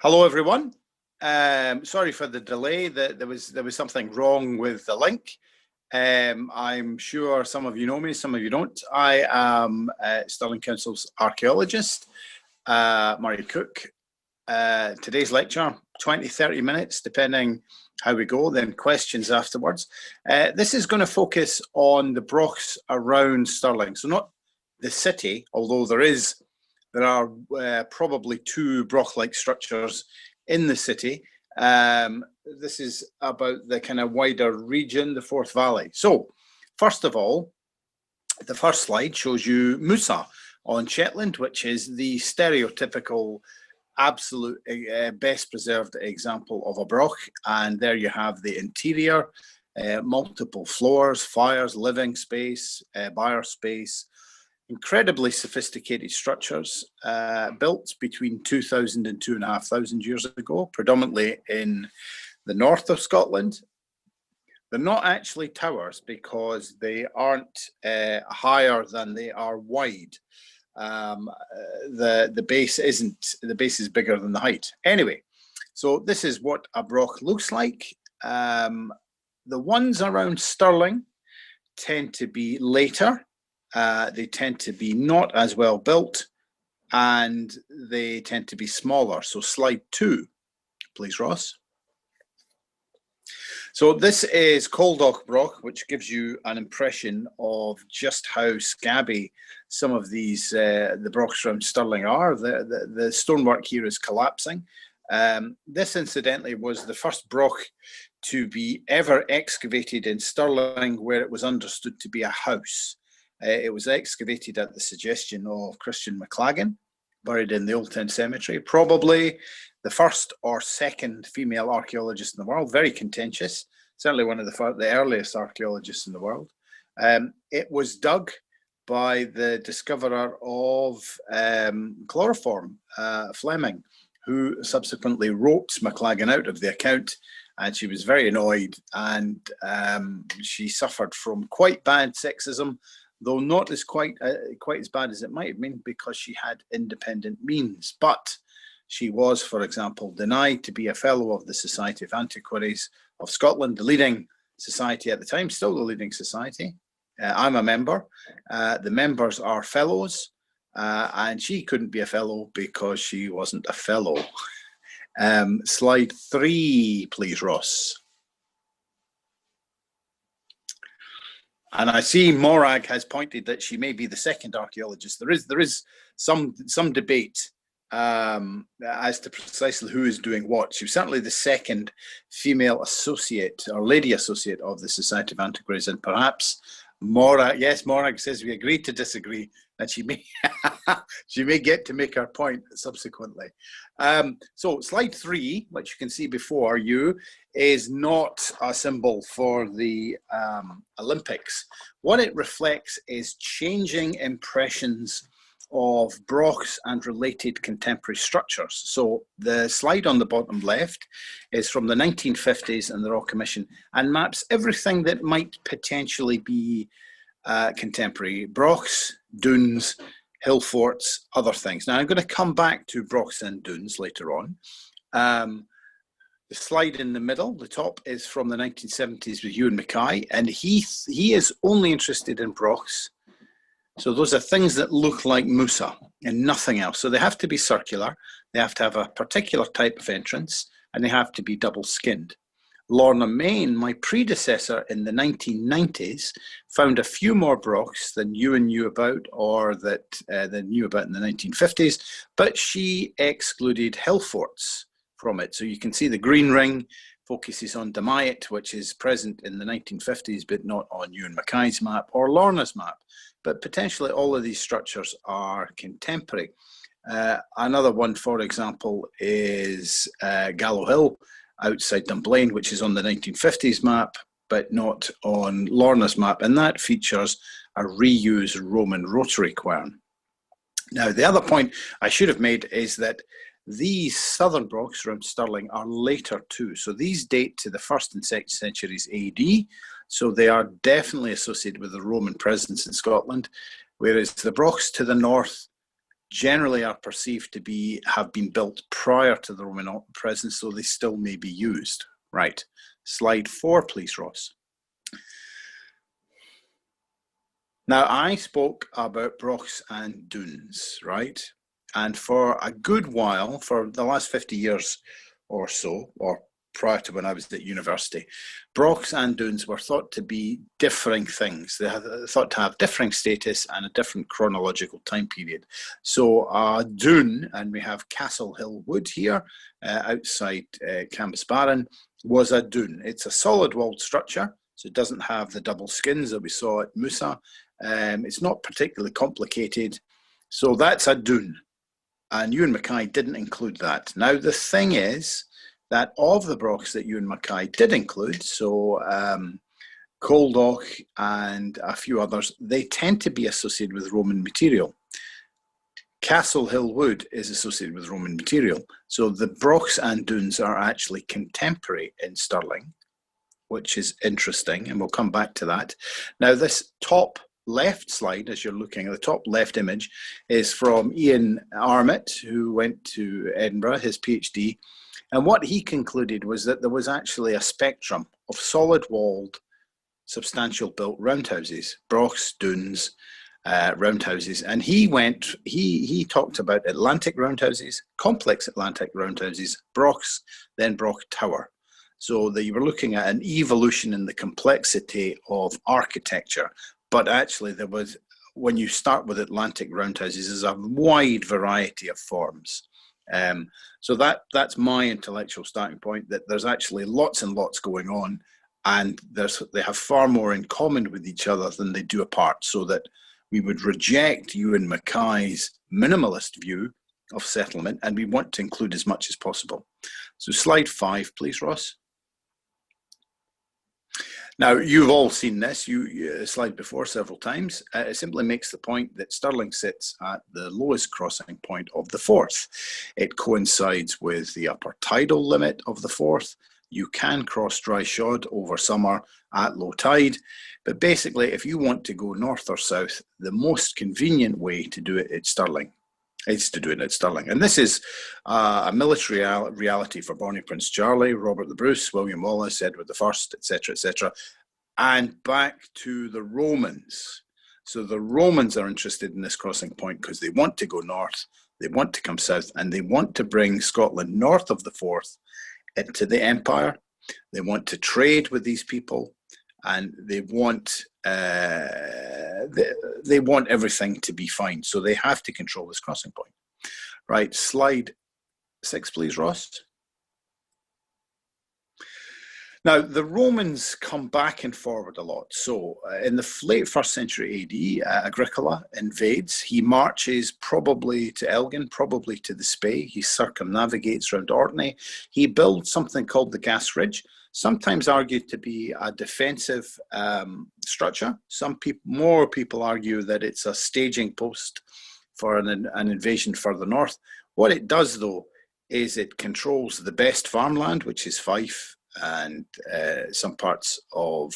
Hello, everyone. Sorry for the delay. There was something wrong with the link. I'm sure some of you know me, some of you don't. I am Stirling Council's archaeologist, Murray Cook. Today's lecture, 20-30 minutes, depending how we go, then questions afterwards. This is going to focus on the Brochs around Stirling. So not the city, although there are probably two Broch-like structures in the city. This is about the kind of wider region, the Forth Valley. So, first of all, the first slide shows you Musa on Shetland, which is the stereotypical, absolute best preserved example of a Broch. And there you have the interior, multiple floors, fires, living space, byre space, incredibly sophisticated structures built between 2,000 and 2,500 years ago, predominantly in the north of Scotland. They're not actually towers because they aren't higher than they are wide. The base is bigger than the height. Anyway, so this is what a Broch looks like. The ones around Stirling tend to be later. They tend to be not as well built, and they tend to be smaller. So slide 2, please, Ross. So this is Caldoch Broch, which gives you an impression of just how scabby some of these, the Brochs around Stirling are. The stonework here is collapsing. This, incidentally, was the first Broch to be ever excavated in Stirling where it was understood to be a house. It was excavated at the suggestion of Christian McLagan, buried in the Old Town Cemetery, probably the first or second female archaeologist in the world, very contentious, certainly one of the earliest archaeologists in the world. It was dug by the discoverer of chloroform, Fleming, who subsequently wrote McLagan out of the account, and she was very annoyed, and she suffered from quite bad sexism, though not as quite as bad as it might have been, because she had independent means. But she was, for example, denied to be a fellow of the Society of Antiquaries of Scotland, the leading society at the time, still the leading society. I'm a member. The members are fellows, and she couldn't be a fellow because she wasn't a fellow. Slide 3, please, Ross. And I see Morag has pointed that she may be the second archaeologist. There is some debate as to precisely who is doing what. She was certainly the second female associate or lady associate of the Society of Antiquaries, and perhaps Morag. Yes, Morag says we agree to disagree, and she may she may get to make her point subsequently. So slide 3, which you can see before you, is not a symbol for the Olympics. What it reflects is changing impressions of Brochs and related contemporary structures. So the slide on the bottom left is from the 1950s and the Royal Commission, and maps everything that might potentially be contemporary: Brochs, dunes, hill forts, other things. Now I'm going to come back to Brochs and dunes later on. The slide in the middle, the top, is from the 1970s with Ewan Mackay, and he is only interested in Brochs. So those are things that look like Musa and nothing else. So they have to be circular, they have to have a particular type of entrance, and they have to be double-skinned. Lorna Main, my predecessor in the 1990s, found a few more Brochs than Ewan knew about, or that they knew about in the 1950s, but she excluded hill forts from it. So you can see the green ring focuses on Damayet, which is present in the 1950s, but not on Ewan Mackay's map or Lorna's map. But potentially all of these structures are contemporary. Another one, for example, is Gallow Hill outside Dunblane, which is on the 1950s map, but not on Lorna's map. And that features a reused Roman rotary quern. Now, the other point I should have made is that these southern Brochs around Stirling are later too. So these date to the 1st and 2nd centuries AD. So they are definitely associated with the Roman presence in Scotland, whereas the Brochs to the north generally are perceived to have been built prior to the Roman presence, so they still may be used. Right, slide 4, please, Ross. Now, I spoke about Brochs and Dunes, right? And for a good while, for the last 50 years or so, or prior to when I was at university, Brochs and Dunes were thought to be differing things. They were thought to have differing status and a different chronological time period. So Dune, and we have Castle Hill Wood here, outside Cambusbarron, was a dune. It's a solid walled structure, so it doesn't have the double skins that we saw at Musa. It's not particularly complicated. So that's a dune. And Ewan Mackay didn't include that. Now, the thing is that of the Brochs that Ewan Mackay did include, so Coldock and a few others, they tend to be associated with Roman material. Castle Hill Wood is associated with Roman material. So the Brochs and Dunes are actually contemporary in Stirling, which is interesting, and we'll come back to that. Now, this top left slide, as you're looking at the top left image, is from Ian Armitt, who went to Edinburgh, his PhD. And what he concluded was that there was actually a spectrum of solid-walled, substantial built roundhouses, Brochs, Dunes, roundhouses. And he talked about Atlantic roundhouses, complex Atlantic roundhouses, Brochs, then Broch Tower. So that you were looking at an evolution in the complexity of architecture. But actually, there was, when you start with Atlantic roundhouses, there's a wide variety of forms. So that's my intellectual starting point, that there's actually lots and lots going on, and they have far more in common with each other than they do apart, so that we would reject Ewan Mackay's minimalist view of settlement, and we want to include as much as possible. So slide 5, please, Ross. Now, you've all seen this slide before several times. It simply makes the point that Stirling sits at the lowest crossing point of the Forth. It coincides with the upper tidal limit of the Forth. You can cross dry shod over summer at low tide, but basically, if you want to go north or south, the most convenient way to do it at Stirling is to do it at Stirling. And this is a military reality for Bonnie Prince Charlie, Robert the Bruce, William Wallace, Edward I, etc., etc., and back to the Romans. So the Romans are interested in this crossing point because they want to go north, they want to come south, and they want to bring Scotland north of the Forth into the empire. They want to trade with these people, and they want everything to be fine. So they have to control this crossing point. Right, slide 6, please, Ross. Now, the Romans come back and forward a lot. So in the late 1st century AD, Agricola invades. He marches probably to Elgin, probably to the Spey. He circumnavigates around Orkney. He builds something called the Gas Ridge, sometimes argued to be a defensive structure. More people argue that it's a staging post for an invasion further north. What it does, though, is it controls the best farmland, which is Fife and some parts of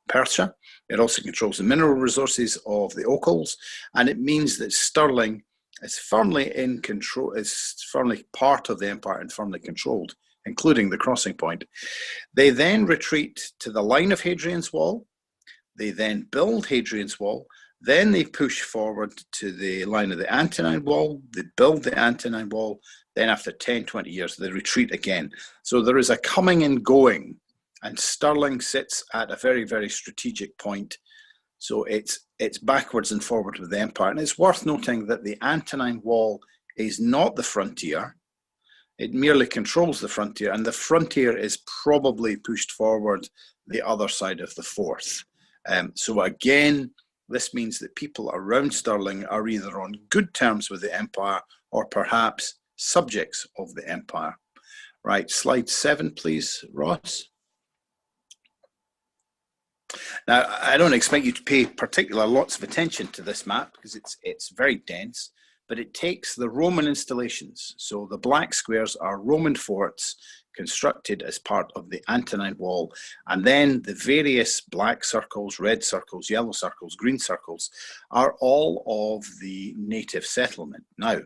Perthshire. It also controls the mineral resources of the Ochils, and it means that Stirling is firmly in control, is firmly part of the empire and firmly controlled, including the crossing point. They then retreat to the line of Hadrian's Wall. They then build Hadrian's Wall. Then they push forward to the line of the Antonine Wall. They build the Antonine Wall. Then after 10, 20 years, they retreat again. So there is a coming and going, and Stirling sits at a very, very strategic point. So it's backwards and forward with the empire. And it's worth noting that the Antonine Wall is not the frontier. It merely controls the frontier, and the frontier is probably pushed forward the other side of the Forth. So again, this means that people around Stirling are either on good terms with the empire or perhaps subjects of the empire. Right, slide 7, please, Ross. Now, I don't expect you to pay lots of attention to this map because it's very dense, but it takes the Roman installations. So the black squares are Roman forts constructed as part of the Antonine Wall. And then the various black circles, red circles, yellow circles, green circles are all of the native settlement. Now,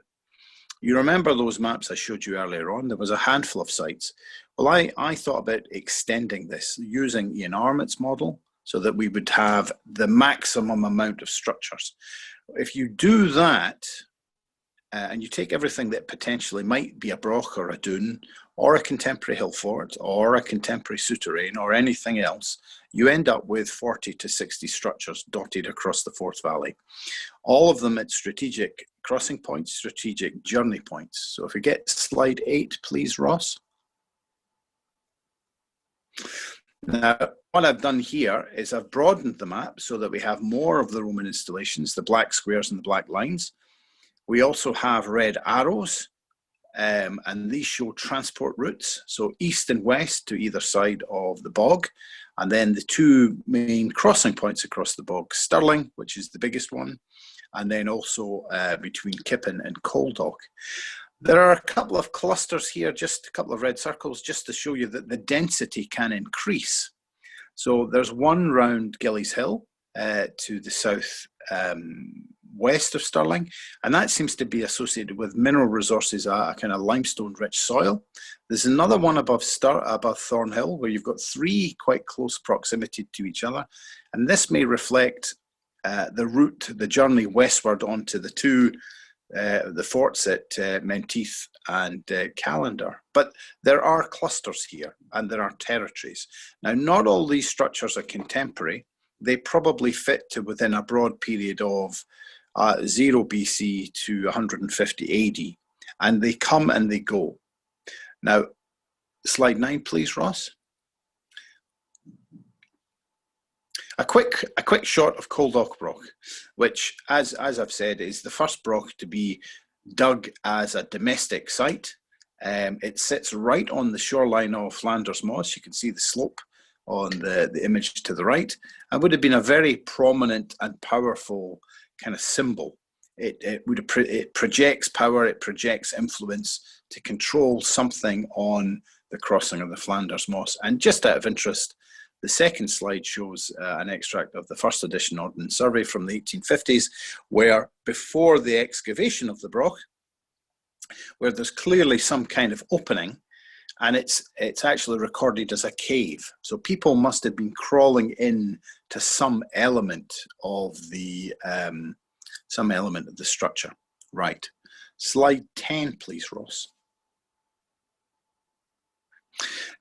you remember those maps I showed you earlier on? There was a handful of sites. Well, I thought about extending this using Ian Armott's model so that we would have the maximum amount of structures. If you do that, and you take everything that potentially might be a broch or a dune, or a contemporary hill fort, or a contemporary souterrain, or anything else, you end up with 40 to 60 structures dotted across the Forth Valley. All of them at strategic crossing points, strategic journey points. So if we get slide 8, please, Ross. Now, what I've done here is I've broadened the map so that we have more of the Roman installations, the black squares and the black lines. We also have red arrows, and these show transport routes, so east and west to either side of the bog, and then the two main crossing points across the bog, Stirling, which is the biggest one, and then also between Kippen and Coaldock. There are a couple of clusters here, just a couple of red circles, just to show you that the density can increase. So there's one round Gillies Hill to the south west of Stirling, and that seems to be associated with mineral resources, a kind of limestone-rich soil. There's another one above Thornhill, where you've got three quite close proximity to each other, and this may reflect the route, the journey westward onto the two, the forts at Menteith and Callander. But there are clusters here, and there are territories. Now, not all these structures are contemporary. They probably fit to within a broad period of 0 BC to 150 AD, and they come and they go. Now, slide 9, please, Ross. A quick shot of Coaldock Broch, which, as I've said, is the first broch to be dug as a domestic site. It sits right on the shoreline of Flanders Moss. You can see the slope on the image to the right, and would have been a very prominent and powerful kind of symbol. It projects power, it projects influence to control something on the crossing of the Flanders Moss. And just out of interest, the second slide shows an extract of the first edition Ordnance Survey from the 1850s, where before the excavation of the broch, where there's clearly some kind of opening, and it's actually recorded as a cave. So people must have been crawling in to some element of the structure. Right. Slide 10, please, Ross.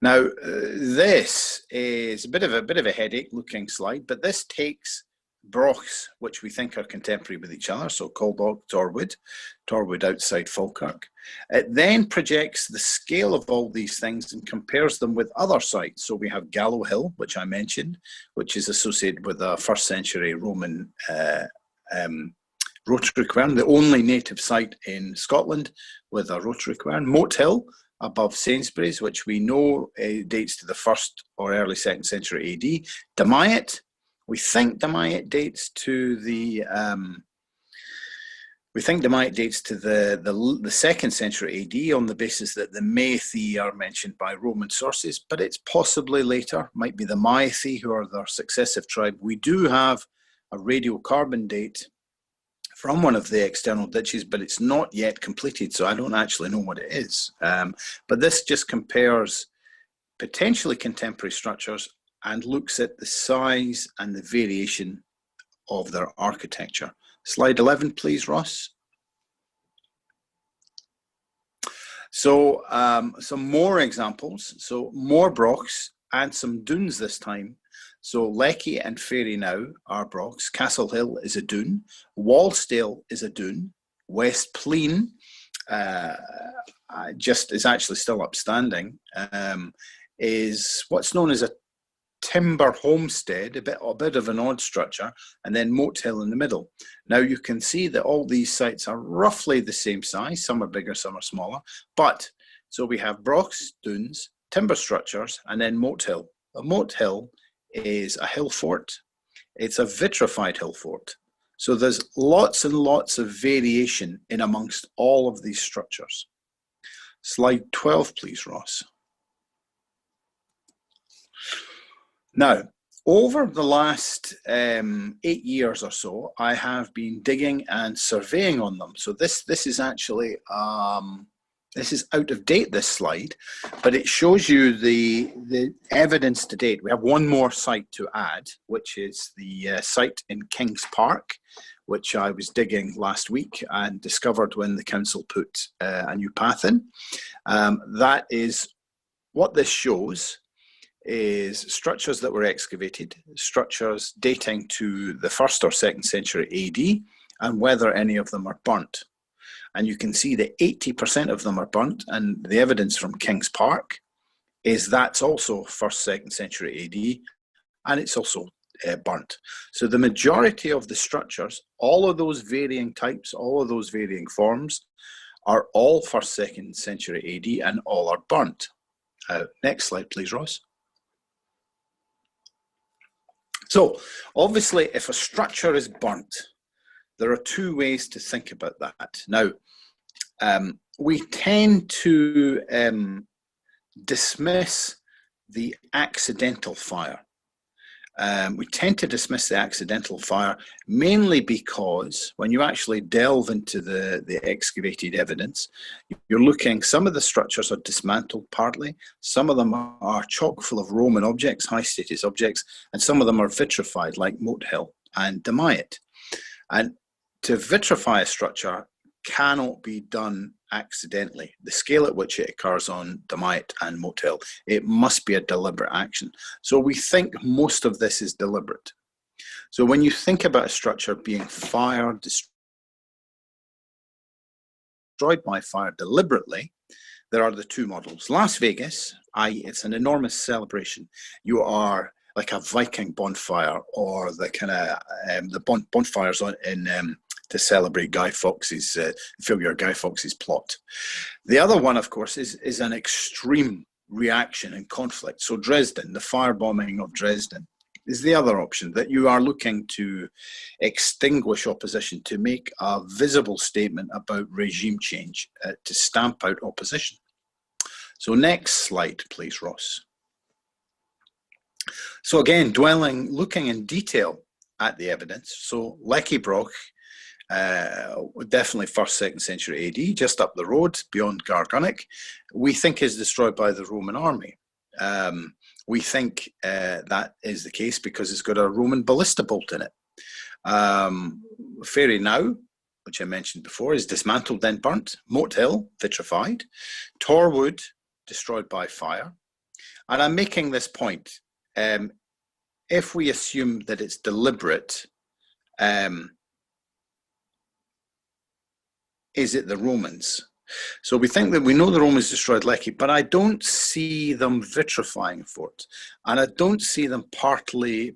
Now, this is a bit of a headache looking slide, but this takes brochs, which we think are contemporary with each other, so Coaldock, Torwood outside Falkirk. It then projects the scale of all these things and compares them with other sites. So we have Gallow Hill, which I mentioned, which is associated with a 1st century Roman rotary quern, the only native site in Scotland with a rotary quern. Moat Hill, above Sainsbury's, which we know dates to the 1st or early 2nd century AD. Damayet, we think Damayet dates to the 2nd century AD on the basis that the Maethi are mentioned by Roman sources, but it's possibly later, might be the Maethi, who are their successive tribe. We do have a radiocarbon date from one of the external ditches, but it's not yet completed, so I don't actually know what it is. But this just compares potentially contemporary structures and looks at the size and the variation of their architecture. Slide 11, please, Ross. So some more examples. So more brochs and some dunes this time. So Lecky and Fairy now are brochs. Castle Hill is a dune. Wallsdale is a dune. West Pleen just is actually still upstanding. Is what's known as a timber homestead, a bit of an odd structure, and then Moat Hill in the middle. Now you can see that all these sites are roughly the same size. Some are bigger, some are smaller. But so we have brochs, dunes, timber structures, and then Moat Hill. A Moat Hill is a hill fort. It's a vitrified hill fort. So there's lots and lots of variation in amongst all of these structures. Slide 12, please, Ross. Now, over the last 8 years or so, I have been digging and surveying on them. So this is actually this is out of date, this slide, but it shows you the evidence to date. We have one more site to add, which is the site in Kings Park, which I was digging last week and discovered when the council put a new path in. That is what this shows is structures that were excavated, structures dating to the 1st or 2nd century AD, and whether any of them are burnt. And you can see that 80% of them are burnt, and the evidence from Kings Park is that's also 1st, 2nd century AD, and it's also burnt. So the majority of the structures, all of those varying types, all of those varying forms, are all 1st, 2nd century AD, and all are burnt. Next slide, please, Ross. So obviously, if a structure is burnt, there are two ways to think about that. Now, we tend to dismiss the accidental fire. We tend to dismiss the accidental fire mainly because when you actually delve into the excavated evidence, you're looking, some of the structures are dismantled partly, some of them are chock full of Roman objects, high status objects, and some of them are vitrified like Moat Hill and Demyat. And to vitrify a structure cannot be done accidentally. The scale at which it occurs on Demyat and Moat Hill, it must be a deliberate action. So we think most of this is deliberate. So when you think about a structure being fired, destroyed by fire deliberately, there are the two models. Las Vegas, i.e. it's an enormous celebration. You are like a Viking bonfire, or the kind of the bonfires in to celebrate Guy Fawkes's failure of Guy Fawkes's plot. The other one, of course, is an extreme reaction and conflict. So Dresden, the firebombing of Dresden, is the other option, that you are looking to extinguish opposition, to make a visible statement about regime change, to stamp out opposition. So next slide, please, Ross. So again, looking in detail at the evidence. So Lecky Broch, definitely 1st, 2nd century AD, just up the road beyond Gargunnock, we think is destroyed by the Roman army. We think that is the case because it's got a Roman ballista bolt in it. Fairy Now, which I mentioned before, is dismantled then burnt. Moat Hill, vitrified. Torwood, destroyed by fire. And I'm making this point. If we assume that it's deliberate, is it the Romans? So we think that we know the Romans destroyed Lecky, but I don't see them vitrifying a fort, and I don't see them partially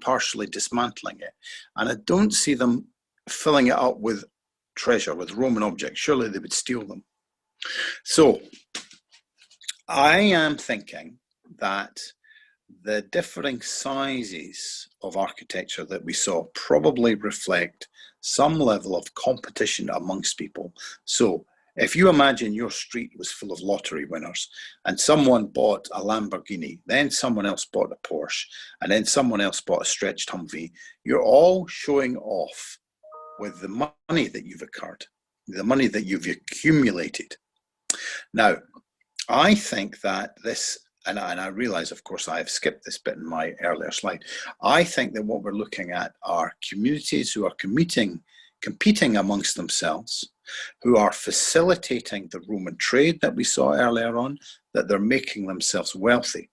dismantling it, and I don't see them filling it up with treasure, with Roman objects. Surely they would steal them. So I am thinking that the differing sizes of architecture that we saw probably reflect some level of competition amongst people. So if you imagine your street was full of lottery winners and someone bought a Lamborghini, then someone else bought a Porsche, and then someone else bought a stretched Humvee, you're all showing off with the money that you've incurred, the money that you've accumulated. Now, I think that this, and I realize, of course, I have skipped this bit in my earlier slide. I think that what we're looking at are communities who are competing amongst themselves, who are facilitating the Roman trade that we saw earlier on, that they're making themselves wealthy.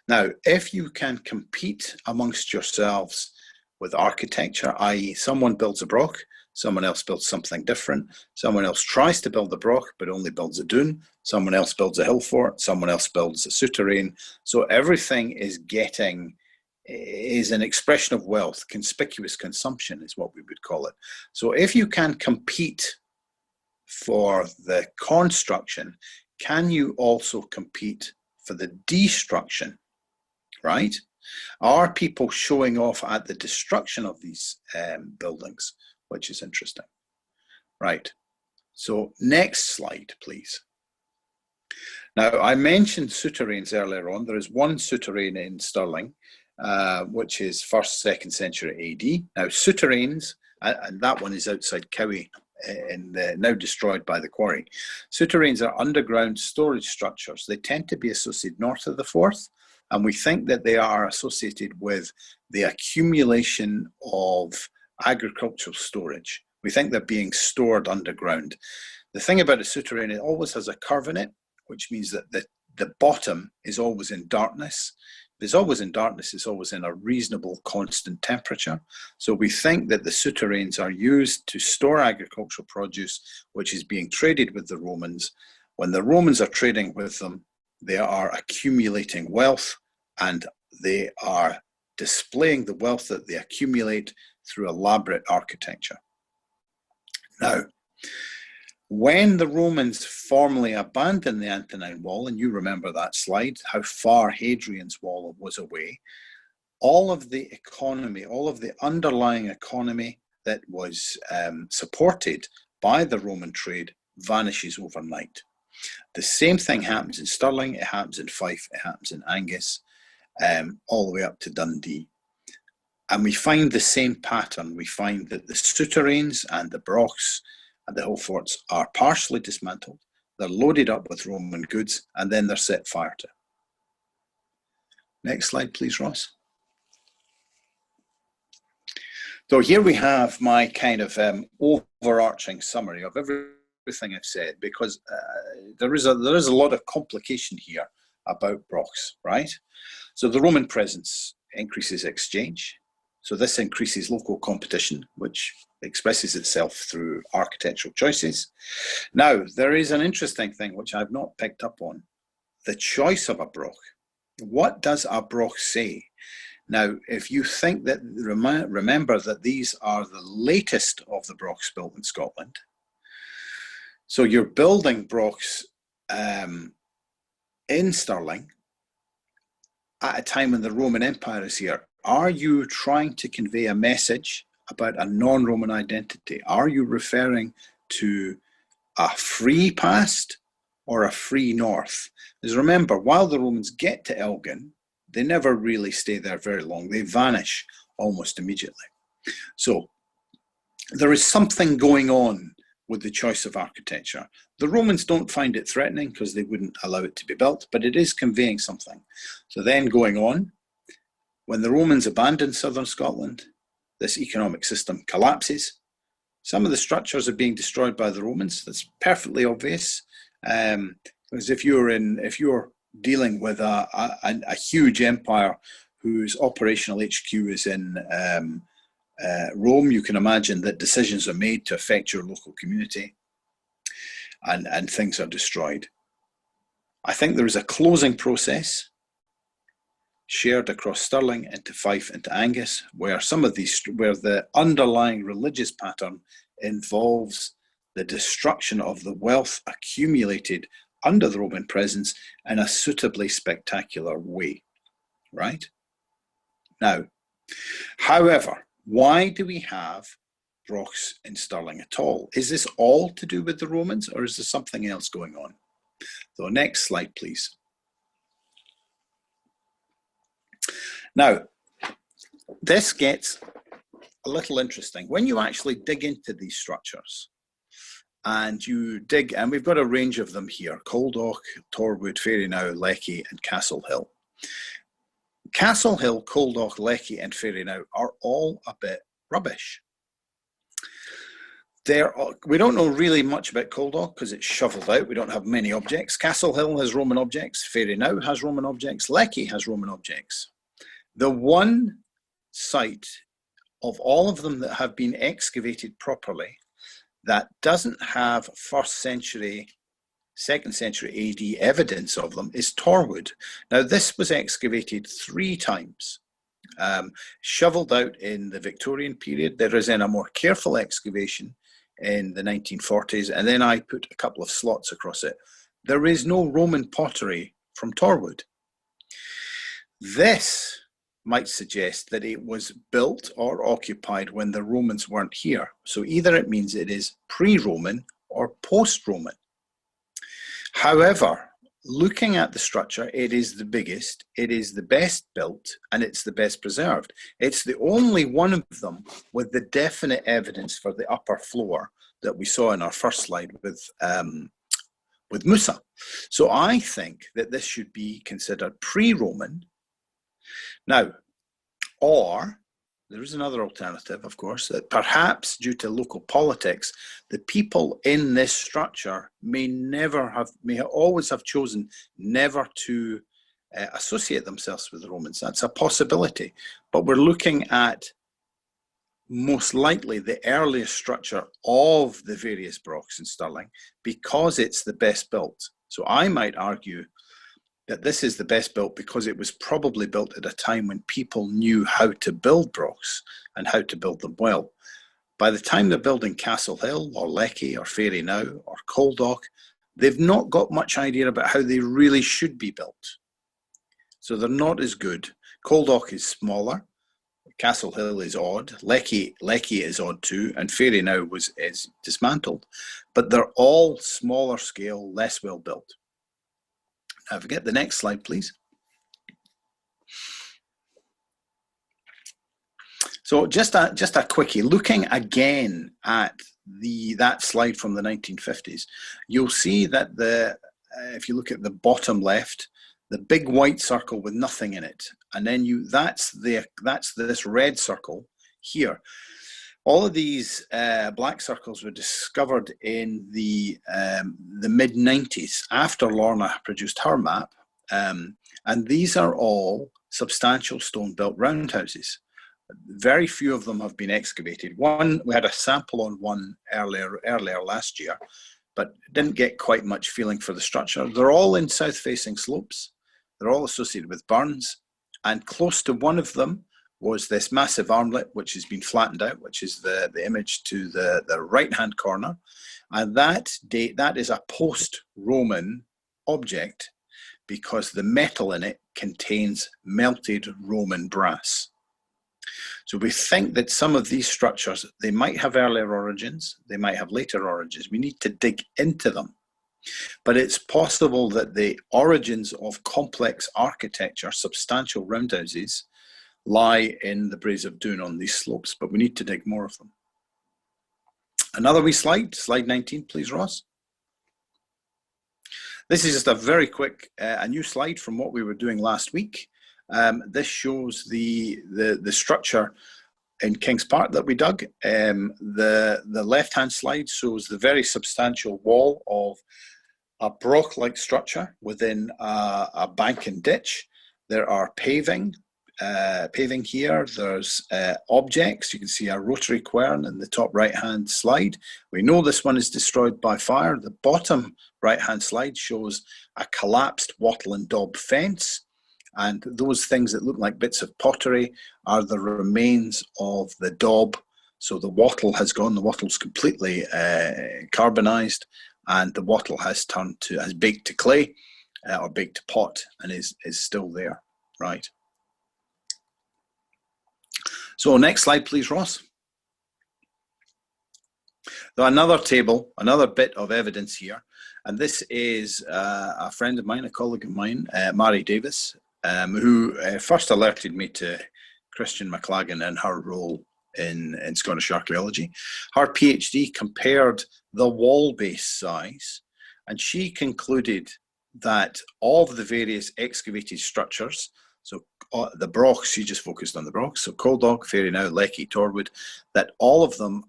Now, if you can compete amongst yourselves with architecture, i.e. someone builds a Broch, someone else builds something different, someone else tries to build a Broch but only builds a dune, someone else builds a hill fort, someone else builds a souterrain. So everything is an expression of wealth. Conspicuous consumption is what we would call it. So if you can compete for the construction, can you also compete for the destruction, right? Are people showing off at the destruction of these buildings, which is interesting, right? So next slide, please. Now, I mentioned souterrains earlier on. There is one souterrain in Stirling. which is 1st, 2nd century AD. Now, souterrains, and that one is outside Cowie, now destroyed by the quarry. Souterrains are underground storage structures. They tend to be associated north of the Forth, and we think that they are associated with the accumulation of agricultural storage. We think they're being stored underground. The thing about a souterrain, it always has a curve in it, which means that the bottom is always in darkness. If it's always in darkness, it's always in a reasonable constant temperature. So we think that the souterrains are used to store agricultural produce, which is being traded with the Romans. When the Romans are trading with them, they are accumulating wealth, and they are displaying the wealth that they accumulate through elaborate architecture. Now, when the Romans formally abandoned the Antonine Wall, and you remember that slide, how far Hadrian's Wall was away, all of the economy, all of the underlying economy that was supported by the Roman trade vanishes overnight. The same thing happens in Stirling, it happens in Fife, it happens in Angus, all the way up to Dundee. And we find the same pattern. We find that the souterrains and the Brochs and the hill forts are partially dismantled, they're loaded up with Roman goods, and then they're set fire to. Next slide, please, Ross. So here we have my kind of overarching summary of everything I've said, because there is a lot of complication here about Brochs, right? So the Roman presence increases exchange. So this increases local competition, which expresses itself through architectural choices. Now, there is an interesting thing which I've not picked up on, the choice of a Broch. What does a Broch say? Now, if you think that, remember that these are the latest of the Brochs built in Scotland. So you're building Brochs in Stirling at a time when the Roman Empire is here. Are you trying to convey a message about a non-Roman identity? Are you referring to a free past or a free north? Because remember, while the Romans get to Elgin, they never really stay there very long. They vanish almost immediately. So there is something going on with the choice of architecture. The Romans don't find it threatening because they wouldn't allow it to be built, but it is conveying something. So then going on, when the Romans abandon southern Scotland, this economic system collapses. Some of the structures are being destroyed by the Romans. That's perfectly obvious. Because if you're dealing with a huge empire whose operational HQ is in Rome, you can imagine that decisions are made to affect your local community, and things are destroyed. I think there is a closing process shared across Stirling into Fife into Angus, where where the underlying religious pattern involves the destruction of the wealth accumulated under the Roman presence in a suitably spectacular way, right? Now, however, why do we have Brochs in Stirling at all? Is this all to do with the Romans, or is there something else going on? So next slide, please. Now, this gets a little interesting. When you actually dig into these structures, and you dig, and we've got a range of them here, Caldoch, Torwood, Fairyknow, Lecky, and Castle Hill. Castle Hill, Caldoch, Lecky, and Fairyknow are all a bit rubbish. We don't know really much about Caldoch because it's shoveled out. We don't have many objects. Castle Hill has Roman objects. Fairyknow has Roman objects. Lecky has Roman objects. The one site of all of them that have been excavated properly that doesn't have 1st century, 2nd century AD evidence of them is Torwood. Now, this was excavated 3 times, shoveled out in the Victorian period. There is then a more careful excavation in the 1940s, and then I put a couple of slots across it. There is no Roman pottery from Torwood. This might suggest that it was built or occupied when the Romans weren't here. So either it means it is pre-Roman or post-Roman. However, looking at the structure, it is the biggest, it is the best built, and it's the best preserved. It's the only one of them with the definite evidence for the upper floor that we saw in our first slide with Musa. So I think that this should be considered pre-Roman. Now, or there is another alternative, of course, that perhaps due to local politics, the people in this structure may always have chosen never to associate themselves with the Romans. That's a possibility. But we're looking at most likely the earliest structure of the various Brochs in Stirling because it's the best built. So I might argue that this is the best built because it was probably built at a time when people knew how to build Brochs and how to build them well. By the time they're building Castle Hill or Lecky or Fairy Now or Coaldock, they've not got much idea about how they really should be built. So they're not as good. Coaldock is smaller, Castle Hill is odd, Lecky is odd too, and Fairy Now is dismantled. But they're all smaller scale, less well built. Now, if we get the next slide, please. So just a quickie, looking again at that slide from the 1950s, you'll see that if you look at the bottom left, the big white circle with nothing in it, and then that's this red circle here. All of these black circles were discovered in the mid-90s after Lorna produced her map, and these are all substantial stone-built roundhouses. Very few of them have been excavated. We had a sample on one earlier last year, but didn't get quite much feeling for the structure. They're all in south-facing slopes. They're all associated with burns, and close to one of them was this massive armlet, which has been flattened out, which is the image to the right-hand corner. And that is a post-Roman object because the metal in it contains melted Roman brass. So we think that some of these structures, they might have earlier origins, they might have later origins. We need to dig into them. But it's possible that the origins of complex architecture, substantial roundhouses, lie in the Braes of Doon on these slopes, but we need to dig more of them. Another wee slide 19, please, Ross. This is just a very quick, a new slide from what we were doing last week. This shows the structure in Kings Park that we dug. The left-hand slide shows the very substantial wall of a Broch-like structure within a bank and ditch. There are paving here. There's objects. You can see a rotary quern in the top right-hand slide. We know this one is destroyed by fire. The bottom right-hand slide shows a collapsed wattle and daub fence. And those things that look like bits of pottery are the remains of the daub. So the wattle has gone. The wattle's completely carbonized, and the wattle has baked to clay or baked to pot and is still there, right? So next slide, please, Ross. So another table, another bit of evidence here, and this is a friend of mine, a colleague of mine, Mary Davis, who first alerted me to Christian McLagan and her role in Scottish archaeology. Her PhD compared the wall base size, and she concluded that of the various excavated structures, so the Brochs, she just focused on the Brochs, so Coaldock, Fairy Now, Lecky, Torwood, that all of them,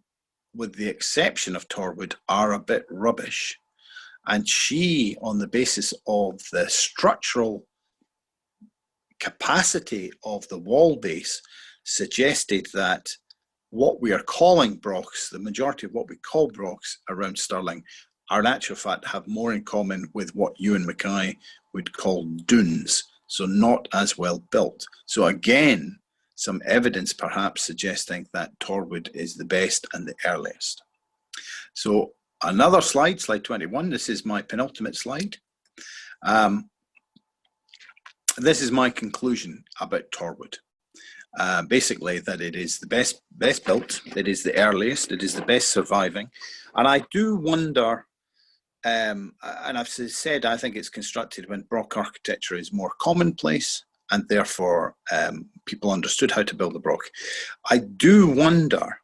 with the exception of Torwood, are a bit rubbish. And she, on the basis of the structural capacity of the wall base, suggested that what we are calling Brochs, the majority of what we call Brochs around Stirling, are in actual fact have more in common with what Ewan Mackay would call dunes, so not as well built. So again, some evidence perhaps suggesting that Torwood is the best and the earliest. So another slide, slide 21, this is my penultimate slide. This is my conclusion about Torwood. Basically that it is the best built, it is the earliest, it is the best surviving. And I do wonder and I've said I think it's constructed when Broch architecture is more commonplace, and therefore people understood how to build a Broch. I do wonder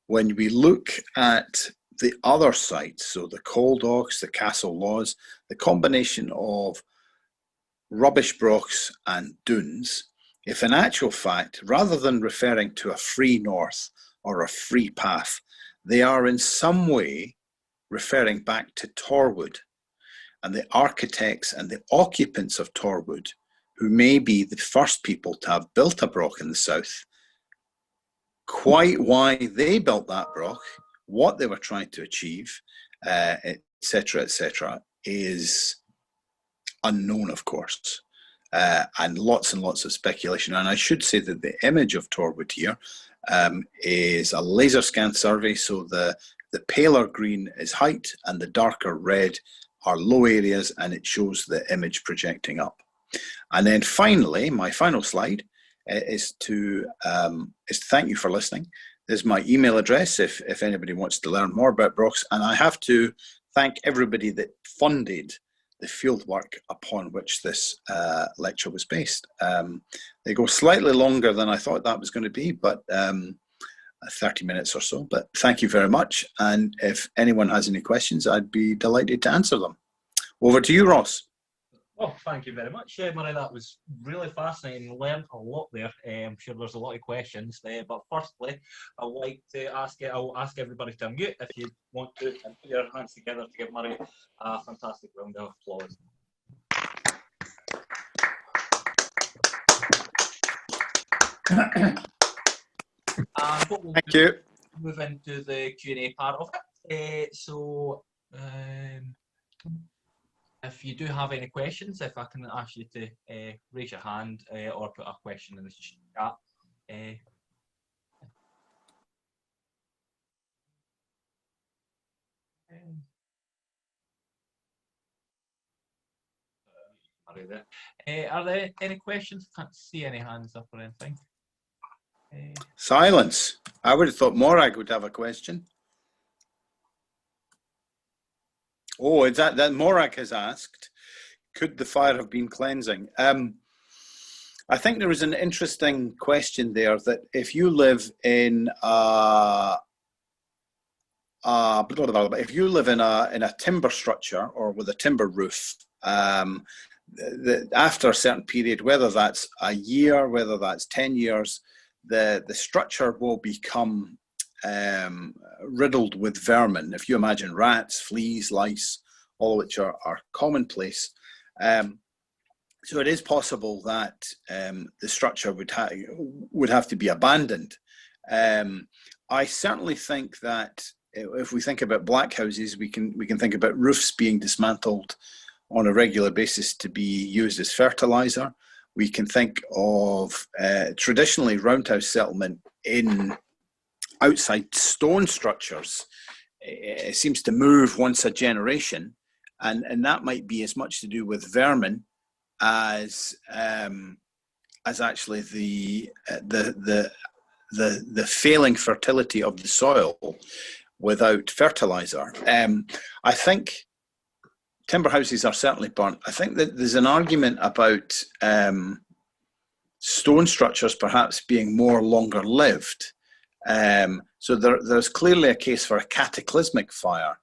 when we look at the other sites, so the Coldocks, the Castle Laws, the combination of rubbish Brochs and dunes, if in actual fact, rather than referring to a free north or a free path, they are in some way referring back to Torwood and the architects and the occupants of Torwood, who may be the first people to have built a Broch in the south. Quite why they built that Broch, what they were trying to achieve, etc., is unknown, of course, and lots of speculation. And I should say that the image of Torwood here is a laser scan survey, so the paler green is height and the darker red are low areas, and it shows the image projecting up. And then finally, my final slide is to thank you for listening. There's my email address if anybody wants to learn more about Brochs. And I have to thank everybody that funded the fieldwork upon which this lecture was based. They go slightly longer than I thought that was going to be, but 30 minutes or so. But thank you very much. And if anyone has any questions, I'd be delighted to answer them. Over to you, Ross. Well, thank you very much, Murray. That was really fascinating. Learned a lot there. I'm sure there's a lot of questions there. But firstly, I'll ask everybody to unmute if you want to, and put your hands together to give Murray a fantastic round of applause. Thank you. Move into the Q&A part of it. If you do have any questions, if I can ask you to raise your hand or put a question in the chat. Are there any questions? Can't see any hands up or anything. Silence. I would have thought Morag would have a question. Oh, is that Morag has asked, could the fire have been cleansing? I think there is an interesting question there that if you live in a timber structure or with a timber roof, after a certain period, whether that's a year, whether that's 10 years, the structure will become riddled with vermin. If you imagine rats, fleas, lice, all of which are commonplace. So it is possible that the structure would have to be abandoned. I certainly think that if we think about black houses, we can think about roofs being dismantled on a regular basis to be used as fertilizer. We can think of traditionally roundhouse settlement in outside stone structures. It seems to move once a generation, and that might be as much to do with vermin as actually the failing fertility of the soil without fertilizer. I think timber houses are certainly burnt. I think that there's an argument about stone structures perhaps being more longer lived. So there's clearly a case for a cataclysmic fire.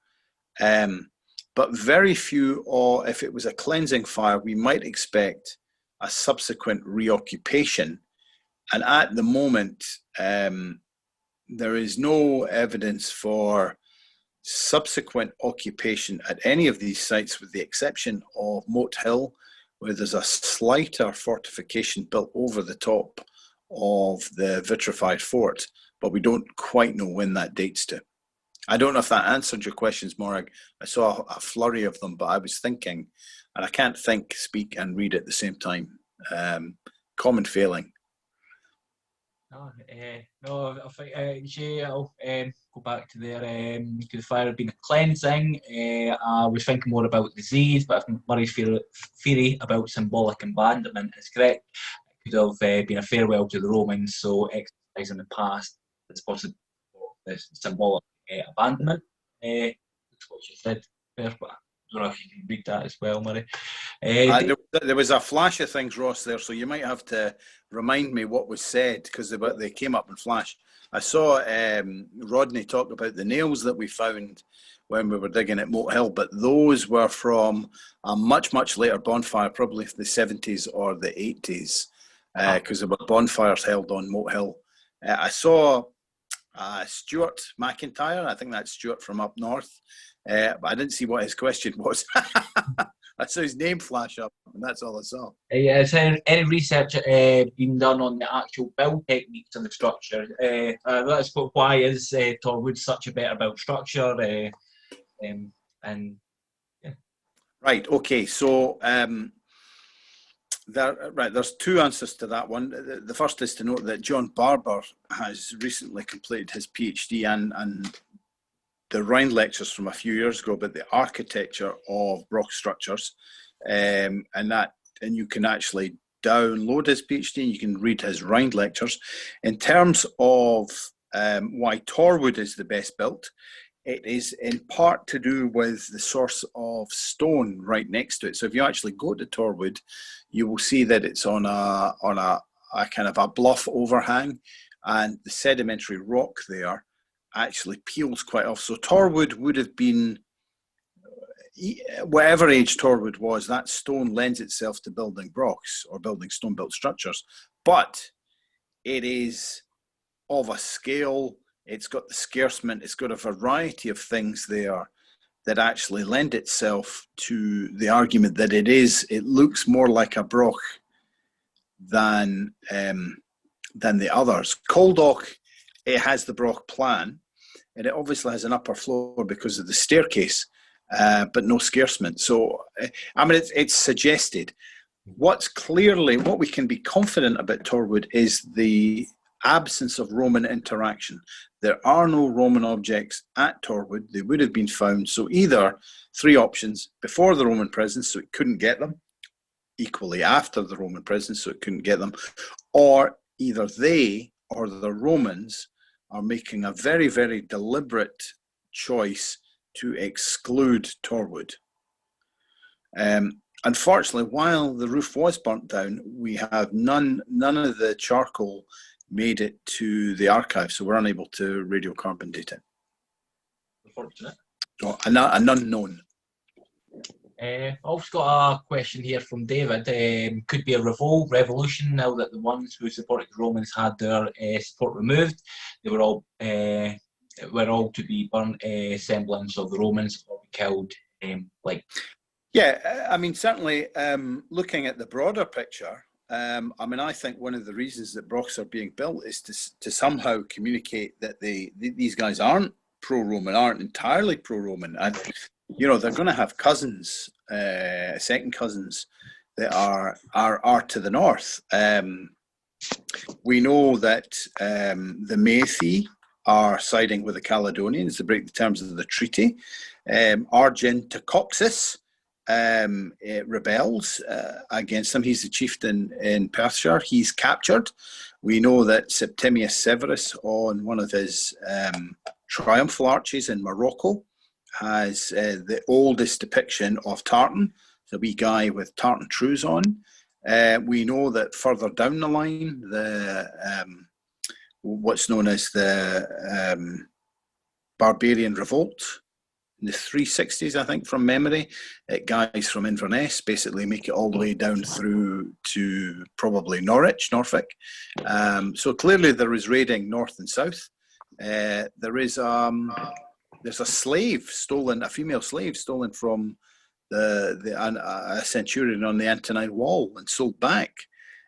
But very few, or if it was a cleansing fire, we might expect a subsequent reoccupation. And at the moment, there is no evidence for subsequent occupation at any of these sites, with the exception of Moat Hill, where there's a slighter fortification built over the top of the vitrified fort, but we don't quite know when that dates to. I don't know if that answered your questions, Morag. I saw a flurry of them, but I was thinking, and I can't think, speak, and read at the same time. Common failing. No, I think Jay, I'll go back to there. Could the fire have been a cleansing? I was thinking more about disease, but I think Murray's theory about symbolic abandonment is correct. It could have been a farewell to the Romans, so exercise in the past is possible for this symbolic abandonment. That's what she said there, but don't know if you can read that as well, Murray. There was a flash of things, Ross, there, so you might have to remind me what was said, because they came up in flash. I saw Rodney talk about the nails that we found when we were digging at Moat Hill, but those were from a much, much later bonfire, probably the 70s or the 80s, because there were bonfires held on Moat Hill. I saw Stuart McIntyre, I think that's Stuart from up north, but I didn't see what his question was. I saw his name flash up, and that's all I saw. Has any research been done on the actual build techniques in the structure? That's why is Torwood such a better built structure? And yeah. Right. Okay. So there's two answers to that one. The first is to note that John Barber has recently completed his PhD and the Rhine lectures from a few years ago about the architecture of Brochs structures, and you can actually download his PhD and you can read his Rhine lectures. In terms of why Torwood is the best built, it is in part to do with the source of stone right next to it. So if you actually go to Torwood, you will see that it's on a kind of a bluff overhang, and the sedimentary rock there actually peels quite off. So Torwood would have been, whatever age Torwood was, that stone lends itself to building Brochs or building stone-built structures. But it is of a scale, it's got the scarcement, it's got a variety of things there that actually lend itself to the argument that it looks more like a Broch than the others. Caldoch, it has the Broch plan, and it obviously has an upper floor because of the staircase, but no scarcement. So, I mean, it's suggested. What we can be confident about Torwood is the absence of Roman interaction. There are no Roman objects at Torwood. They would have been found. So either three options: before the Roman presence, so it couldn't get them; equally after the Roman presence, so it couldn't get them; or either they or the Romans are making a very, very deliberate choice to exclude Torwood. Unfortunately, while the roof was burnt down, we have none of the charcoal made it to the archive, so we're unable to radiocarbon date it. Unfortunate. So, an unknown. I've also got a question here from David. Could be a revolution now that the ones who supported the Romans had their support removed. They were all to be burnt, semblance of the Romans, or killed. Yeah, I mean, certainly looking at the broader picture, I mean, I think one of the reasons that Brochs are being built is to somehow communicate that these guys aren't pro-Roman, aren't entirely pro-Roman. And, you know, they're going to have cousins, second cousins, that are to the north. We know that the Maethi are siding with the Caledonians to break the terms of the treaty. Argentocoxus rebels against them. He's the chieftain in Perthshire. He's captured. We know that Septimius Severus, on one of his triumphal arches in Morocco, has the oldest depiction of tartan. It's a wee guy with tartan trews on. We know that further down the line, what's known as the Barbarian Revolt, in the 360s, I think, from memory, guys from Inverness basically make it all the way down through to probably Norfolk. So clearly there is raiding north and south. There's a slave stolen, a female slave stolen from a centurion on the Antonine Wall and sold back.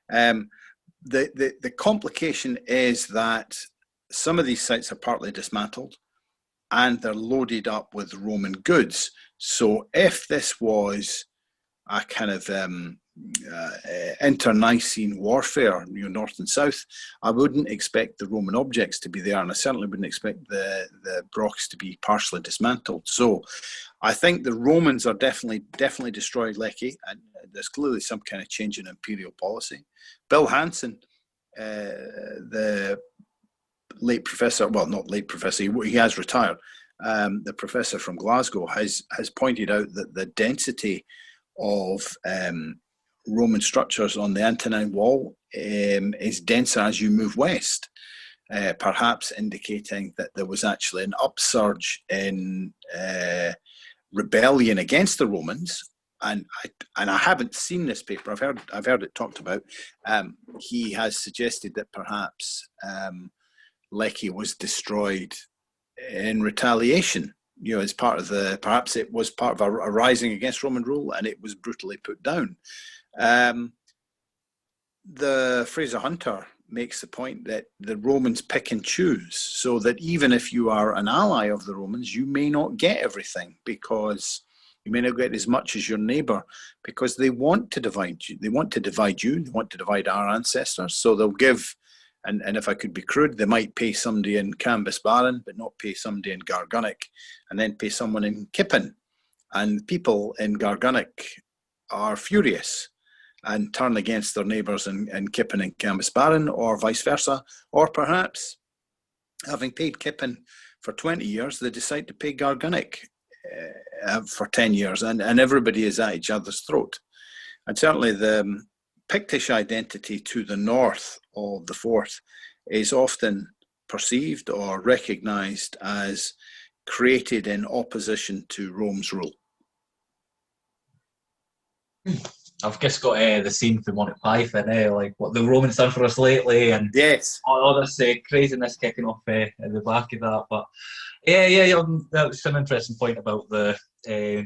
The complication is that some of these sites are partly dismantled and they're loaded up with Roman goods. So if this was a kind of internecine warfare, you know, north and south, I wouldn't expect the Roman objects to be there, and I certainly wouldn't expect the Brochs to be partially dismantled. So I think the Romans are definitely destroyed Lecky, and there's clearly some kind of change in imperial policy. Bill Hansen, the late professor, well, not late professor, he has retired, the professor from Glasgow, has pointed out that the density of Roman structures on the Antonine Wall is denser as you move west, perhaps indicating that there was actually an upsurge in rebellion against the Romans. And I haven't seen this paper. I've heard it talked about. He has suggested that perhaps Lecce was destroyed in retaliation. You know, as part of perhaps it was part of a rising against Roman rule, and it was brutally put down. The Fraser Hunter makes the point that the Romans pick and choose, so that even if you are an ally of the Romans, you may not get everything, because you may not get as much as your neighbour, because they want to divide you. They want to divide you. They want to divide our ancestors. So they'll give, and if I could be crude, they might pay somebody in Cambusbarron, but not pay somebody in Gargunnock, and then pay someone in Kippen. And people in Gargunnock are furious and turn against their neighbours in Kippen and Cambusbarron, or vice versa. Or perhaps, having paid Kippen for 20 years, they decide to pay Gargunnock for 10 years, and everybody is at each other's throat. And certainly the Pictish identity to the north of the Forth is often perceived or recognised as created in opposition to Rome's rule. I've just got the scene from Monty Python, like what the Romans done for us lately, and yes, all this craziness kicking off at the back of that. But yeah, that was an interesting point about the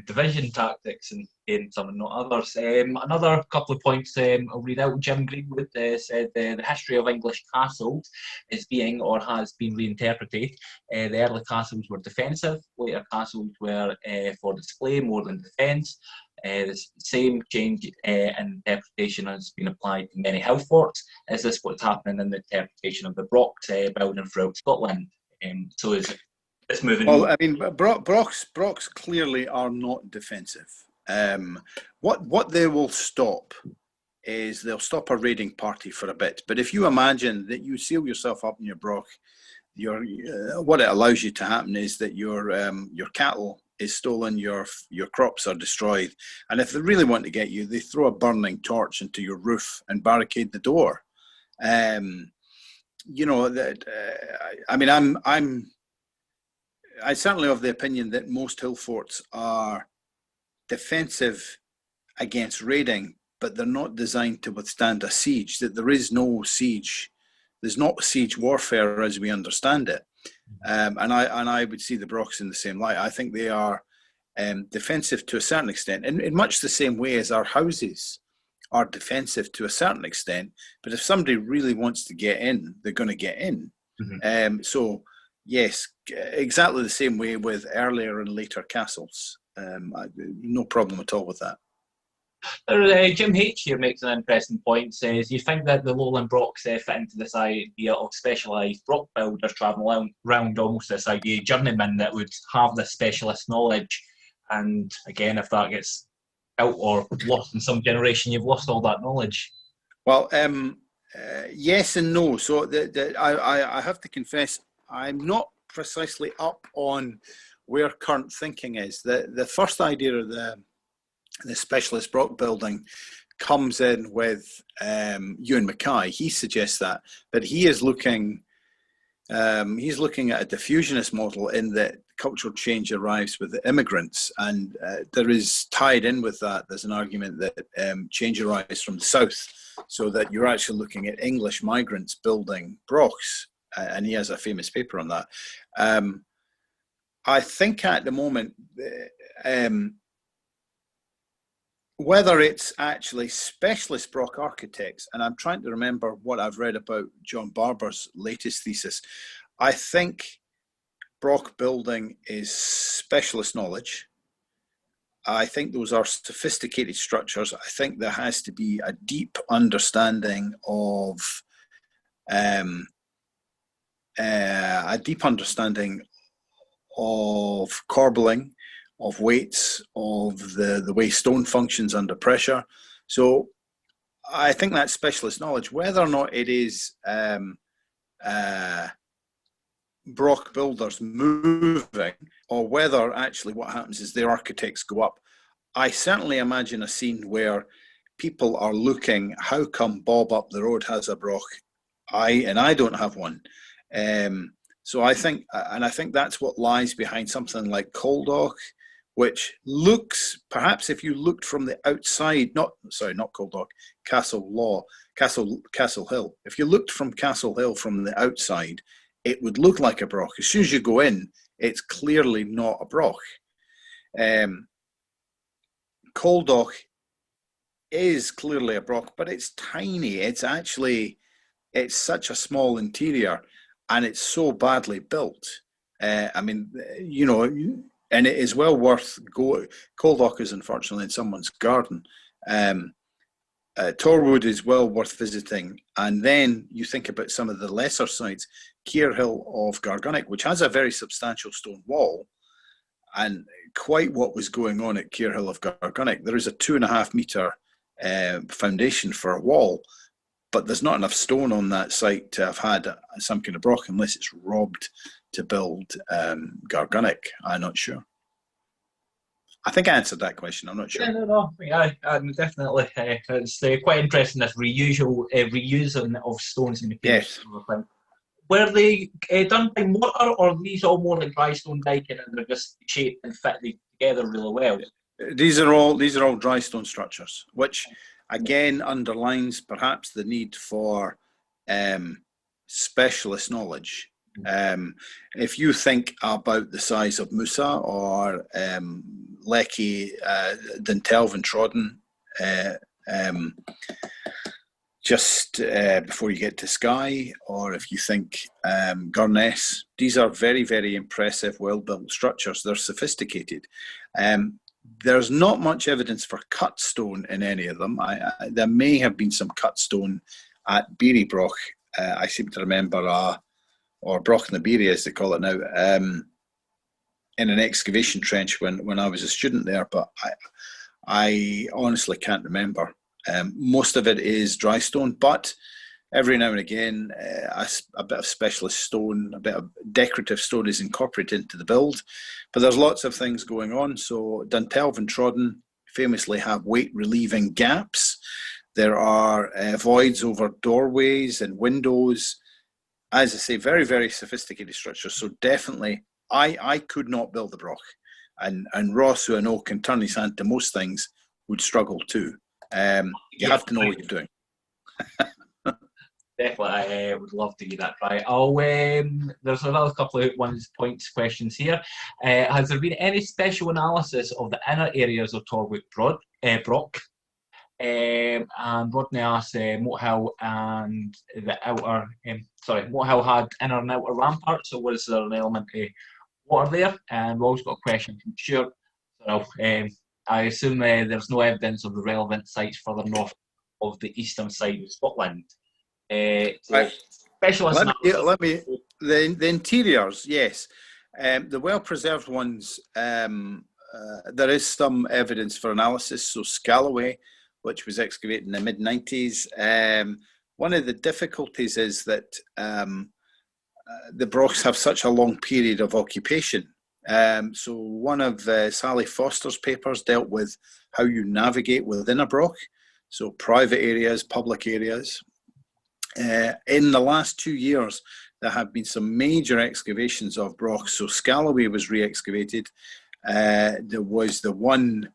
division tactics and some and not others. Another couple of points I'll read out. Jim Greenwood said the history of English castles is being or has been reinterpreted. The early castles were defensive, later castles were for display more than defence. The same change in interpretation has been applied to many hill forts. Is this what's happening in the interpretation of the Brochs building throughout Scotland? So is this moving? Well, I mean, Brochs clearly are not defensive. What they will stop is they'll stop a raiding party for a bit. But if you imagine that you seal yourself up in your Broch, what it allows you to happen is that your cattle is stolen, your crops are destroyed, and if they really want to get you, they throw a burning torch into your roof and barricade the door. You know that. I mean, I certainly have the opinion that most hill forts are defensive against raiding, but they're not designed to withstand a siege. That there is no siege. There's not siege warfare as we understand it. And I would see the Brochs in the same light. I think they are defensive to a certain extent, in much the same way as our houses are defensive to a certain extent. But if somebody really wants to get in, they're going to get in. Mm-hmm. So yes, exactly the same way with earlier and later castles. No problem at all with that. Jim H here makes an interesting point. Says, you think that the Lowland Brochs fit into this idea of specialised Broch builders travelling around, almost this idea journeymen that would have this specialist knowledge, and again, if that gets out or lost in some generation, you've lost all that knowledge? Well, yes and no. So I have to confess, I'm not precisely up on where current thinking is. The first idea of the specialist Broch building comes in with Ewan Mackay. He suggests that, but he is looking he's looking at a diffusionist model in that cultural change arrives with the immigrants, and there is tied in with that. There's an argument that change arrives from the south, so that you're actually looking at English migrants building Brochs, and he has a famous paper on that. I think at the moment, whether it's actually specialist Broch architects, and I'm trying to remember what I've read about John Barber's latest thesis, I think Broch building is specialist knowledge. I think those are sophisticated structures. I think there has to be a deep understanding of corbelling, of weights, of the way stone functions under pressure. So I think that's specialist knowledge. Whether or not it is Broch builders moving or whether actually what happens is the architects go up. I certainly imagine a scene where people are looking, how come Bob up the road has a broch, and I don't have one. So I think that's what lies behind something like Coldach, which looks, perhaps if you looked from the outside, not Coldach, Castle Hill. If you looked from Castle Hill from the outside, it would look like a broch. As soon as you go in, it's clearly not a broch. Coldach is clearly a broch, but it's tiny. It's such a small interior, and it's so badly built. I mean, you know, and it is well worth going. Coldach is unfortunately in someone's garden. Torwood is well worth visiting. And then you think about some of the lesser sites, Keirhill of Gargunnock, which has a very substantial stone wall, and quite what was going on at Keirhill of Gargunnock. There is a 2.5 metre foundation for a wall, but there's not enough stone on that site to have had some kind of broch unless it's robbed to build Gargunnock. I'm not sure. I think I answered that question. I'm not sure. Yeah, no. Yeah, definitely. It's quite interesting, this reusing of stones and materials. Yes. Were they done by mortar, or are these all more like dry stone diking, and they're just shaped and fit together really well? These are all dry stone structures, which again underlines perhaps the need for specialist knowledge. If you think about the size of Musa or Lecky, Dintelv Trodden, just before you get to Skye, or if you think Gurness, these are very, very impressive, well-built structures. They're sophisticated. There's not much evidence for cut stone in any of them. There may have been some cut stone at Beery Broch. I seem to remember, or Broch na Beery as they call it now, in an excavation trench when I was a student there, but I honestly can't remember. Most of it is dry stone, but every now and again, a bit of specialist stone, a bit of decorative stone is incorporated into the build. But there's lots of things going on. So Dintelv and Trodden famously have weight-relieving gaps. There are voids over doorways and windows. As I say, very, very sophisticated structures. So definitely, I could not build the broch. And Ross, who I know can turn his hand to most things, would struggle too. You have to know what you're doing. Definitely, I would love to get that try. There's another couple of questions here. Has there been any special analysis of the inner areas of Torwood Broch? And Rodney asks, Moat Hill and the outer, Moat Hill had inner and outer ramparts, so was there an element of water there? And we've also got a question from Stuart. So, I assume there's no evidence of the relevant sites further north of the eastern side of Scotland. Right. The interiors, yes. The well-preserved ones, there is some evidence for analysis. So Scalloway, which was excavated in the mid-90s. One of the difficulties is that the Brochs have such a long period of occupation. So one of Sally Foster's papers dealt with how you navigate within a broch, so private areas, public areas. In the last 2 years, there have been some major excavations of brochs. So Scalloway was re-excavated. There was the one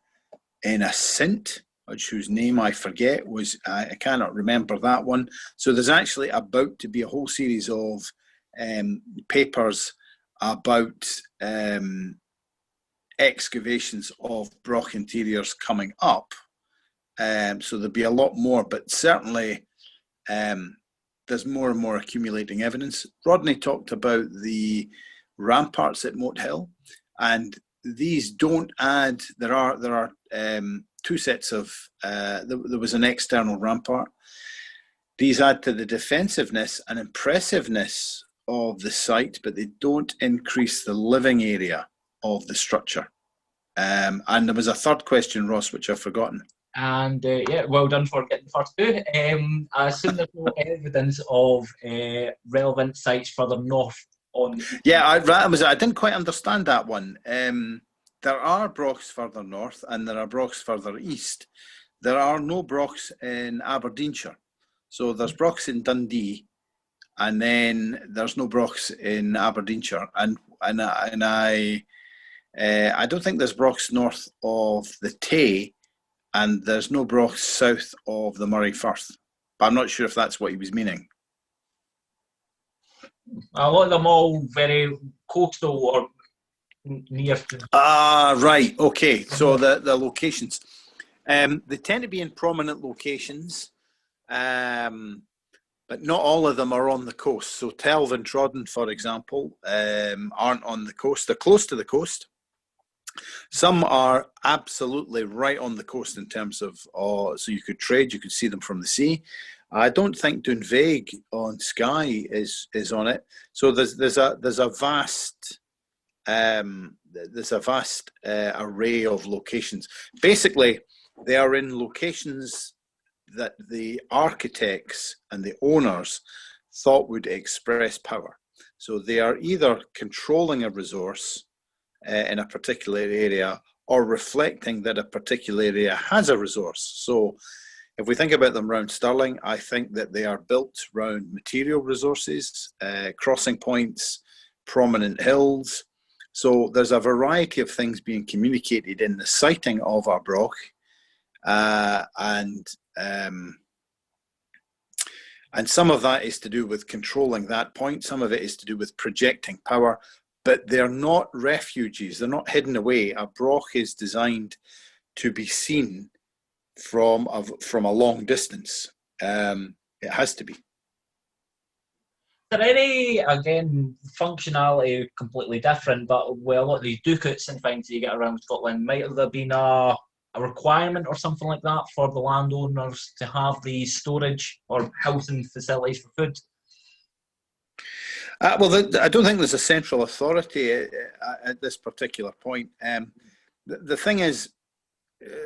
in Assynt, whose name I forget, I cannot remember that one. So there's actually about to be a whole series of papers about excavations of broch interiors coming up. So there'll be a lot more, but certainly there's more and more accumulating evidence. Rodney talked about the ramparts at Moat Hill, and these don't add. There are two sets of. There was an external rampart. These add to the defensiveness and impressiveness of the site, but they don't increase the living area of the structure. And there was a third question, Ross, which I've forgotten. And well done for getting the first two. I assume there's no evidence of relevant sites further north on. Yeah, I didn't quite understand that one. There are Brochs further north and there are Brochs further east. There are no Brochs in Aberdeenshire. So there's Brochs in Dundee, and then there's no Brochs in Aberdeenshire. And I don't think there's Brochs north of the Tay, and there's no Brochs south of the Moray Firth. But I'm not sure if that's what he was meaning. A lot of them all very coastal or near to. Right. Okay. So the locations, they tend to be in prominent locations, but not all of them are on the coast. So Telv and Trodden, for example, aren't on the coast. They're close to the coast. Some are absolutely right on the coast in terms of, so you could trade, you could see them from the sea. I don't think Dunveig on Skye is on it. So there's a vast array of locations. Basically, they are in locations that the architects and the owners thought would express power. So they are either controlling a resource in a particular area or reflecting that a particular area has a resource. So if we think about them around Stirling, I think that they are built around material resources, crossing points, prominent hills. So there's a variety of things being communicated in the siting of our Broch, and some of that is to do with controlling that point. Some of it is to do with projecting power, but they're not refuges. They're not hidden away. A Broch is designed to be seen from a long distance. It has to be. Is there any, again, functionality completely different, but with a lot of these ducats and things you get around Scotland, might there been a requirement or something like that for the landowners to have these storage or housing facilities for food? Well, I don't think there's a central authority at this particular point. The thing is,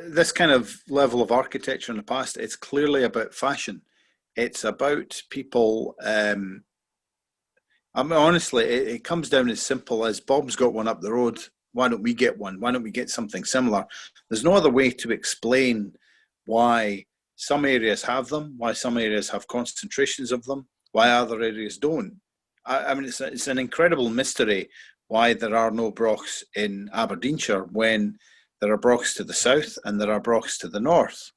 this kind of level of architecture in the past, it's clearly about fashion. It's about people. I mean, honestly, it comes down as simple as Bob's got one up the road. Why don't we get one? Why don't we get something similar? There's no other way to explain why some areas have them, why some areas have concentrations of them, why other areas don't. I mean, it's an incredible mystery why there are no Brochs in Aberdeenshire when there are Brochs to the south and there are Brochs to the north.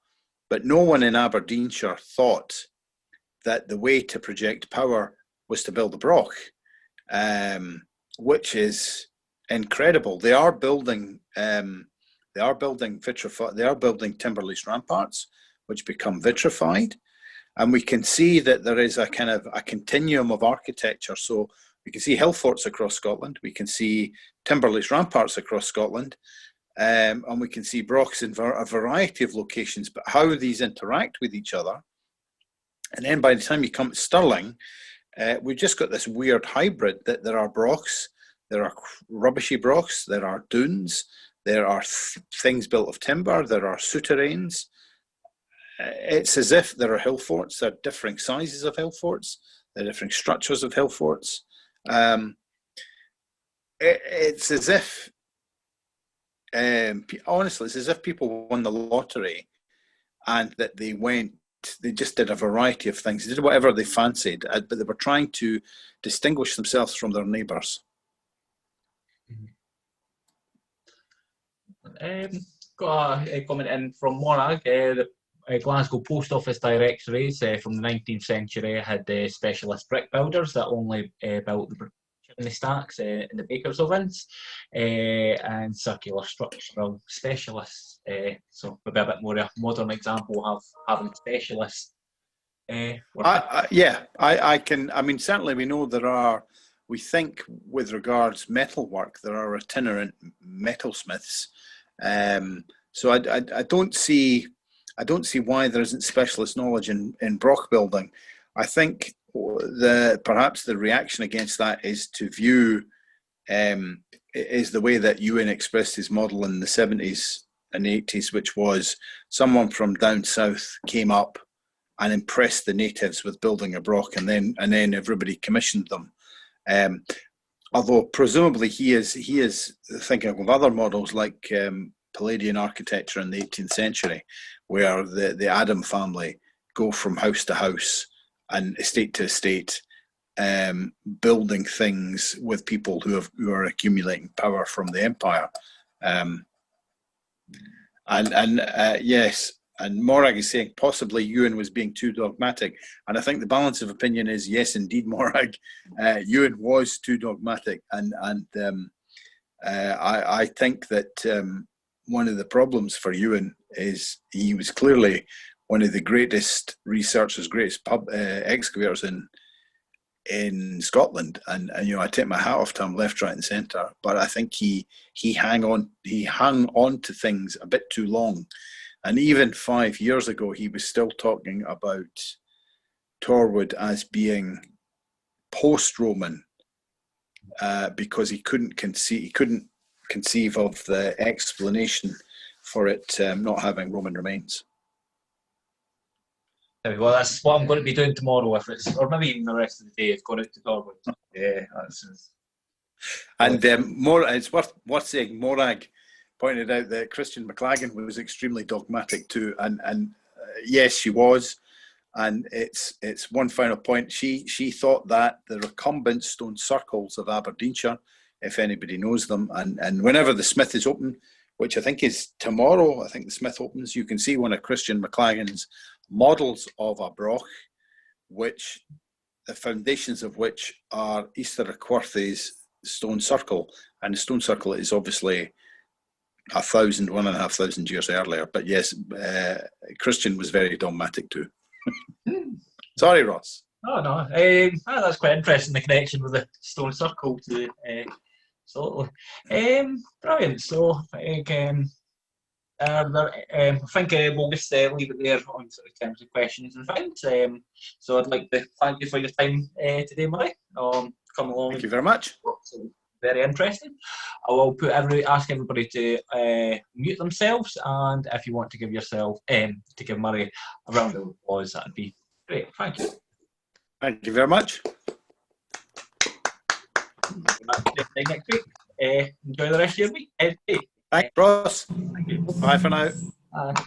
But no one in Aberdeenshire thought that the way to project power was to build a Broch, which is incredible. They are building timber-laced ramparts, which become vitrified. And we can see that there is a kind of a continuum of architecture. So we can see hill forts across Scotland. We can see timber-laced ramparts across Scotland. And we can see Brochs in a variety of locations, but how these interact with each other. And then by the time you come to Stirling, we've just got this weird hybrid that there are Brochs, there are rubbishy Brochs, there are dunes, there are things built of timber, there are souterrains. It's as if there are hill forts, there are differing sizes of hill forts, there are different structures of hill forts. It's as if, honestly, it's as if people won the lottery and that they just did a variety of things. They did whatever they fancied, but they were trying to distinguish themselves from their neighbours. Got a comment in from Morag. The Glasgow Post Office directories from the 19th century had specialist brick builders that only built the chimney stacks in the baker's ovens, and circular structural specialists. So maybe a bit more a modern example of having specialists. I can. I mean, certainly we know there are. We think with regards metalwork, there are itinerant metalsmiths. So I don't see why there isn't specialist knowledge in Broch building. I think perhaps the reaction against that is to view is the way that Ewan expressed his model in the 70s and 80s, which was someone from down south came up and impressed the natives with building a Broch, and then everybody commissioned them. Although presumably he is thinking of other models like Palladian architecture in the 18th century, where the Adam family go from house to house and estate to estate, building things with people who are accumulating power from the empire. Yes, and Morag is saying possibly Ewan was being too dogmatic, and I think the balance of opinion is yes, indeed, Morag, Ewan was too dogmatic, and I think that one of the problems for Ewan is he was clearly one of the greatest researchers, greatest excavators in Scotland, and I take my hat off to him left, right, and centre. But I think he hung on to things a bit too long, and even 5 years ago he was still talking about Torwood as being post-Roman because he couldn't conceive of the explanation for it not having Roman remains. Well, that's what I'm going to be doing tomorrow, or maybe even the rest of the day, if going out to Torwood. Yeah, that's. And it's worth saying, Morag pointed out that Christian McLagan was extremely dogmatic too, and yes, she was. And it's one final point. She thought that the recumbent stone circles of Aberdeenshire, if anybody knows them, and whenever the Smith is open, which I think is tomorrow, I think the Smith opens, you can see one of Christian McLagan's models of a broch, which the foundations of which are Easter a Quarthy's stone circle, and the stone circle is obviously 1,500 years earlier. But yes, Christian was very dogmatic too. Sorry, Ross. Oh no, that's quite interesting. The connection with the stone circle to absolutely brilliant. So I think we'll just leave it there on sort of terms of questions and things. So I'd like to thank you for your time today, Murray. Come along. Thank you very much. Very interesting. I will ask everybody to mute themselves, and if you want to give Murray a round of applause, that'd be great. Thank you. Thank you very much. Next week. Enjoy the rest of your week. Thanks, Ross. Thank you. Bye for now. Bye.